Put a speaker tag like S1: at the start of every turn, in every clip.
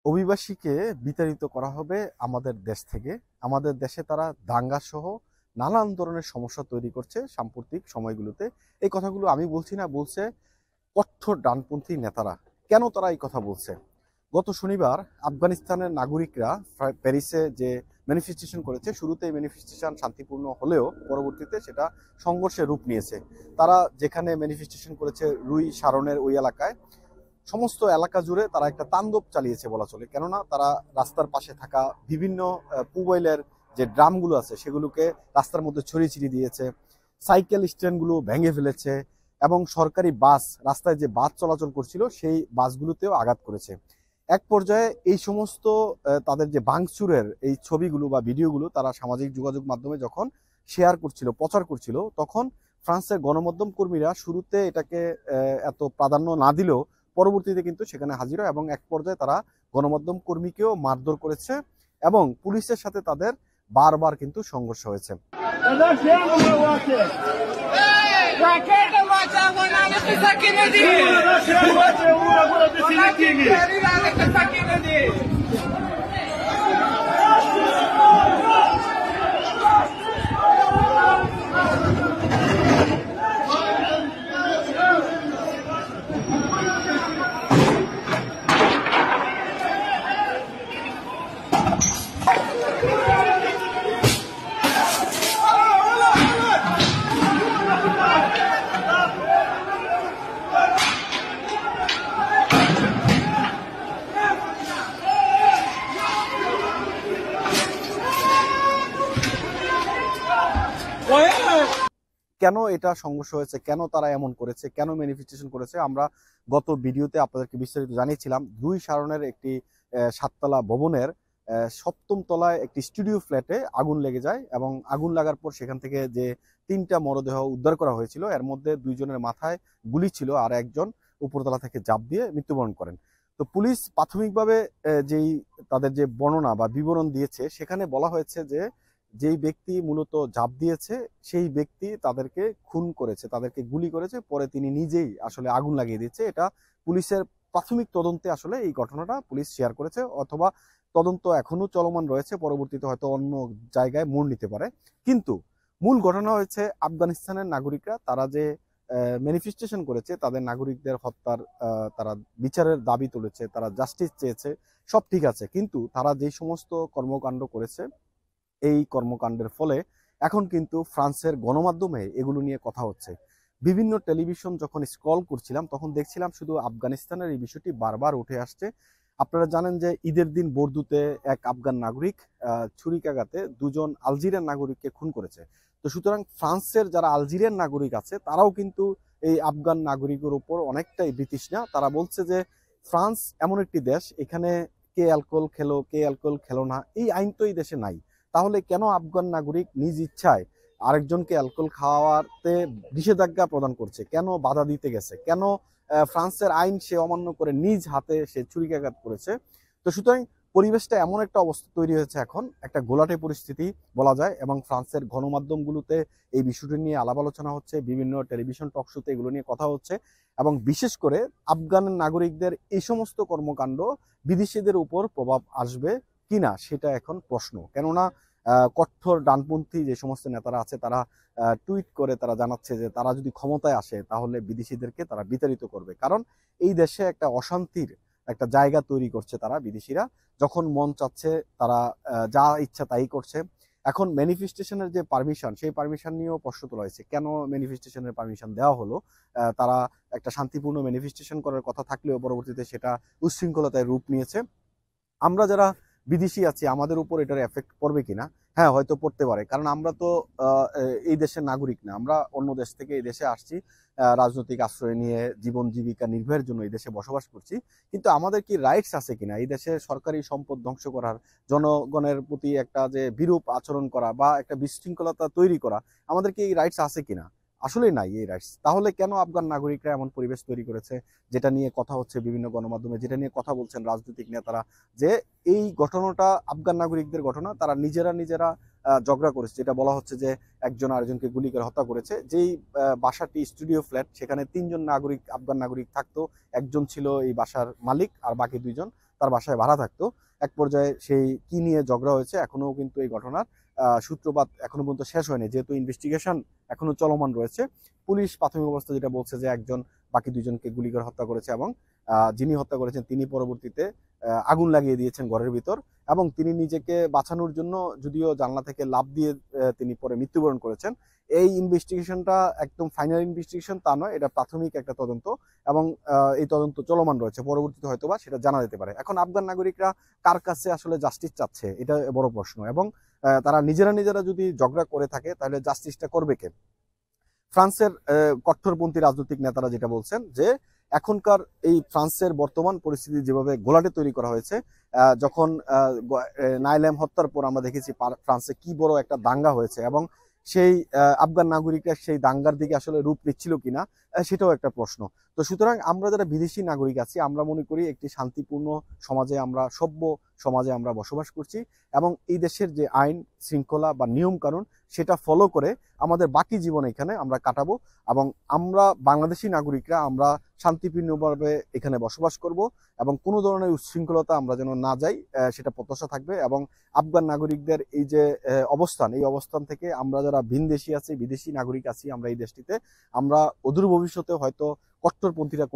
S1: অভিবাসীকে বিতাড়িত করা হবে আমাদের দেশ থেকে। আমাদের দেশে তারা দাঙ্গা সহ নানান ধরনের সমস্যা তৈরি করছে সাম্প্রতিক সময়গুলোতে। এই কথাগুলো আমি বলছি না, বলছে কঠোর ডানপন্থী নেতারা। কেন তারা এই কথা বলছে? গত শনিবার আফগানিস্তানের নাগরিকরা প্যারিসে যে ম্যানিফেস্টেশন করেছে, শুরুতে এই ম্যানিফেস্টেশন শান্তিপূর্ণ হলেও পরবর্তীতে সেটা সংঘর্ষের রূপ নিয়েছে। তারা যেখানে ম্যানিফেস্টেশন করেছে রুই সারনের ওই এলাকায়, সমস্ত এলাকা জুড়ে তারা একটা তাণ্ডব চালিয়েছে বলা চলে। কেননা তারা রাস্তার পাশে থাকা বিভিন্ন পুবইলের যে ড্রামগুলো আছে সেগুলোকে রাস্তার মধ্যে ছড়িয়ে ছিটিয়ে দিয়েছে, সাইকেল স্ট্যান্ডগুলো ভেঙে ফেলেছে এবং সরকারি বাস, রাস্তায় যে বাস চলাচল করছিল সেই বাসগুলোতেও আঘাত করেছে। এক পর্যায়ে এই সমস্ত তাদের যে ভাঙচুরের এই ছবিগুলো বা ভিডিওগুলো তারা সামাজিক যোগাযোগ মাধ্যমে যখন শেয়ার করছিল, প্রচার করছিল, তখন ফ্রান্সের গণমাধ্যম কর্মীরা শুরুতে এটাকে এত প্রাধান্য না দিলেও পরবর্তীতে কিন্তু সেখানে হাজির হয় এবং এক পর্যায়ে তারা গণমাধ্যম কর্মীকেও মারধর করেছে এবং পুলিশের সাথে তাদের বারবার কিন্তু সংঘর্ষ হয়েছে। কেন এটা সংঘর্ষ হয়েছে, কেন তারা এমন করেছে, কেন ম্যানিফেস্টেশন করেছে, আমরা গত ভিডিওতে আপনাদেরকে বিস্তারিত জানিয়েছিলাম। দুই সারণের একটি 7তলা ভবনের 7ম তলায় একটি স্টুডিও ফ্ল্যাটে আগুন লেগে যায় এবং আগুন লাগার পর সেখান থেকে যে 3টা মরদেহ উদ্ধার করা হয়েছিল, এর মধ্যে 2জনের মাথায় গুলি ছিল আর একজন উপরতলা থেকে ঝাঁপ দিয়ে মৃত্যুবরণ করেন। তো পুলিশ প্রাথমিকভাবে যেই তাদের যে বর্ণনা বা বিবরণ দিয়েছে, সেখানে বলা হয়েছে যে যেই ব্যক্তি মূলত ঝাঁপ দিয়েছে সেই ব্যক্তি তাদেরকে খুন করেছে, তাদেরকে গুলি করেছে, পরে তিনি নিজেই আসলে আগুন লাগিয়ে দিয়েছে। এটা পুলিশের প্রাথমিক তদন্তে আসলে এই ঘটনাটা পুলিশ শেয়ার করেছে, অথবা তদন্ত এখনো চলমান রয়েছে, পরবর্তীতে হয়তো অন্য জায়গায় মোড় নিতে পারে। কিন্তু মূল ঘটনা হয়েছে আফগানিস্তানের নাগরিকরা তারা যে ম্যানিফেস্টেশন করেছে, তাদের নাগরিকদের হত্যার তারা বিচারের দাবি তুলেছে, তারা জাস্টিস চেয়েছে, সব ঠিক আছে, কিন্তু তারা যে সমস্ত কর্মকাণ্ড করেছে এই কর্মকাণ্ডের ফলে এখন কিন্তু ফ্রান্সের গণমাধ্যমে এগুলো নিয়ে কথা হচ্ছে। বিভিন্ন টেলিভিশন যখন স্ক্রল করছিলাম তখন দেখছিলাম শুধু আফগানিস্তানের এই বিষয়টি বারবার উঠে আসছে। আপনারা জানেন যে ঈদের দিন বর্দুতে এক আফগান নাগরিক ছুরিকাঘাতে 2জন আলজেরিয়ান নাগরিককে খুন করেছে। তো সুতরাং ফ্রান্সের যারা আলজেরিয়ান নাগরিক আছে তারাও কিন্তু এই আফগান নাগরিকের উপর অনেকটাই বিতৃষ্ণা। তারা বলছে যে ফ্রান্স এমন একটি দেশ, এখানে কে অ্যালকোহল খেলো কে অ্যালকোহল খেলো না এই আইন তো এই দেশে নাই। তাহলে কেন আফগান নাগরিক নিজ ইচ্ছায় আরেকজনকে অ্যালকোহল খাওয়াতে নিষেধাজ্ঞা প্রদান করছে, কেন বাধা দিতে গেছে, কেন ফ্রান্সের আইন সে অমান্য করে নিজ হাতে সে ছুরিকাঘাত করেছে? তো সুতরাং পরিবেশটা এমন একটা অবস্থা তৈরি হয়েছে, এখন একটা ঘোলাটে পরিস্থিতি বলা যায়, এবং ফ্রান্সের গণমাধ্যমগুলোতে এই বিষয়টি নিয়ে আলাপ আলোচনা হচ্ছে, বিভিন্ন টেলিভিশন টক শোতে এগুলো নিয়ে কথা হচ্ছে, এবং বিশেষ করে আফগান নাগরিকদের এই সমস্ত কর্মকাণ্ড বিদেশিদের উপর প্রভাব আসবে কিনা সেটা এখন প্রশ্ন। কেননা কঠোর ডানপন্থী যে সমস্ত নেতারা আছে তারা টুইট করে তারা জানাচ্ছে যে তারা যদি ক্ষমতায় আসে তাহলে বিদেশিদেরকে তারা বিতাড়িত করবে। কারণ এই দেশে একটা অশান্তির একটা জায়গা তৈরি করছে তারা, বিদেশিরা যখন মন চাচ্ছে তারা যা ইচ্ছা তাই করছে। এখন ম্যানিফেস্টেশনের যে পারমিশন, সেই পারমিশন নিয়েও প্রশ্ন তোলা হয়েছে, কেন ম্যানিফেস্টেশনের পারমিশন দেওয়া হলো? তারা একটা শান্তিপূর্ণ ম্যানিফেস্টেশন করার কথা থাকলেও পরবর্তীতে সেটা উচ্ছৃঙ্খলতায় রূপ নিয়েছে। আমরা যারা বিদেশি আছি আমাদের উপর এটার এফেক্ট পড়বে কিনা? হ্যাঁ, হয়তো পড়তে পারে, কারণ আমরা তো এই দেশের নাগরিক না, আমরা অন্য দেশ থেকে এই দেশে আসছি, রাজনৈতিক আশ্রয় নিয়ে জীবন জীবিকা নির্বাহের জন্য এই দেশে বসবাস করছি। কিন্তু আমাদের কি রাইটস আছে কিনা এই দেশে সরকারি সম্পদ ধ্বংস করার, জনগণের প্রতি একটা যে বিরূপ আচরণ করা বা একটা বিশৃঙ্খলতা তৈরি করা, আমাদের কি এই রাইটস আছে কিনা? আসলেই নাই এই রাইটস। তাহলে কেন আফগান নাগরিকরা এমন পরিবেশ তৈরি করেছে, যেটা নিয়ে কথা হচ্ছে বিভিন্ন গণমাধ্যমে, যেটা নিয়ে কথা বলছেন রাজনৈতিক নেতারা, যে এই ঘটনাটা আফগান নাগরিকদের ঘটনা, তারা নিজেরা ঝগড়া করেছে, যেটা বলা হচ্ছে যে একজন আরেকজনকে গুলি করে হত্যা করেছে। যেই বাসাটি স্টুডিও ফ্ল্যাট, সেখানে 3জন নাগরিক, আফগান নাগরিক থাকতো। একজন ছিল এই বাসার মালিক, আর বাকি 2জন তার বাসায় ভাড়া থাকতো। এক পর্যায়ে সেই কি নিয়ে ঝগড়া হয়েছে এখনো কিন্তু এই ঘটনার সূত্রপাত এখনো পর্যন্ত শেষ হয়নি, যেহেতু ইনভেস্টিগেশন এখনো চলমান রয়েছে। পুলিশ প্রাথমিক অবস্থা যেটা বলছে যে একজন বাকি 2জনকে গুলি করে হত্যা করেছে, এবং যিনি হত্যা করেছেন তিনি পরবর্তীতে আগুন লাগিয়ে দিয়েছেন ঘরের ভিতর, এবং তিনি নিজেকে বাঁচানোর জন্য যদিও জানলা থেকে লাফ দিয়ে তিনি পরে মৃত্যুবরণ করেছেন। এই ইনভেস্টিগেশনটা একদম ফাইনাল ইনভেস্টিগেশন তা নয়, এটা প্রাথমিক একটা তদন্ত, এবং এই তদন্ত চলমান রয়েছে। পরবর্তীতে হয়তোবা সেটা জানা যেতে পারে। এখন আফগান নাগরিকরা কার কাছে আসলে জাস্টিস চাচ্ছে, এটা বড় প্রশ্ন। এবং তারা নিজেরা যদি ঝগড়া করে থাকে তাহলে জাস্টিসটা করবে কে? ফ্রান্সের কট্টরপন্থী রাজনৈতিক নেতারা যেটা বলছেন যে এখনকার এই ফ্রান্সের বর্তমান পরিস্থিতি যেভাবে গোলাটে তৈরি করা হয়েছে, যখন নাইলেম হত্যার পর আমরা দেখেছি ফ্রান্সে কি বড় একটা দাঙ্গা হয়েছে, এবং সেই আফগান নাগরিকরা সেই দাঙ্গার দিকে আসলে রূপ নিচ্ছিল কিনা সেটাও একটা প্রশ্ন। তো সুতরাং আমরা যারা বিদেশি নাগরিক আছি, আমরা মনে করি একটি শান্তিপূর্ণ সমাজে, আমরা সভ্য সমাজে আমরা বসবাস করছি, এবং এই দেশের যে আইন শৃঙ্খলা বা নিয়ম কানুন সেটা ফলো করে আমাদের বাকি জীবন এখানে আমরা কাটাবো, এবং আমরা বাংলাদেশি নাগরিকরা আমরা শান্তিপূর্ণভাবে এখানে বসবাস করব, এবং কোনো ধরনের উচ্ছৃঙ্খলতা আমরা যেন না যাই সেটা প্রত্যাশা থাকবে। এবং আফগান নাগরিকদের এই যে অবস্থান, এই অবস্থান থেকে আমরা যারা ভিনদেশি আছি, বিদেশি নাগরিক আছি আমরা এই দেশটিতে, আমরা অদূর ভবিষ্যতে হয়তো কট্টরপন্থীরা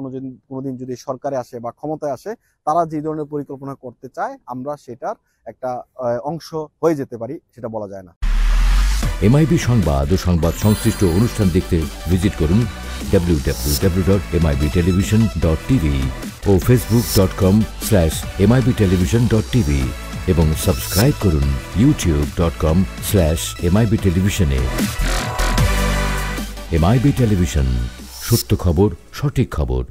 S1: কোনোদিন যদি সরকারে আসে বা ক্ষমতায় আসে, তারা যে ধরনের পরিকল্পনা করতে চায় আমরা সেটার একটা অংশ হয়ে যেতে পারি, সেটা বলা যায় না।
S2: এমআইবি সংবাদ ও সংবাদ সংশ্লিষ্ট অনুষ্ঠান দেখতে ভিজিট করুন www.mibtelevision.tv ও facebook.com/mibtelevision.tv এবং সাবস্ক্রাইব করুন youtube.com/mibtelevision এ। এমআইবি টেলিভিশন, সত্য খবর, সঠিক খবর।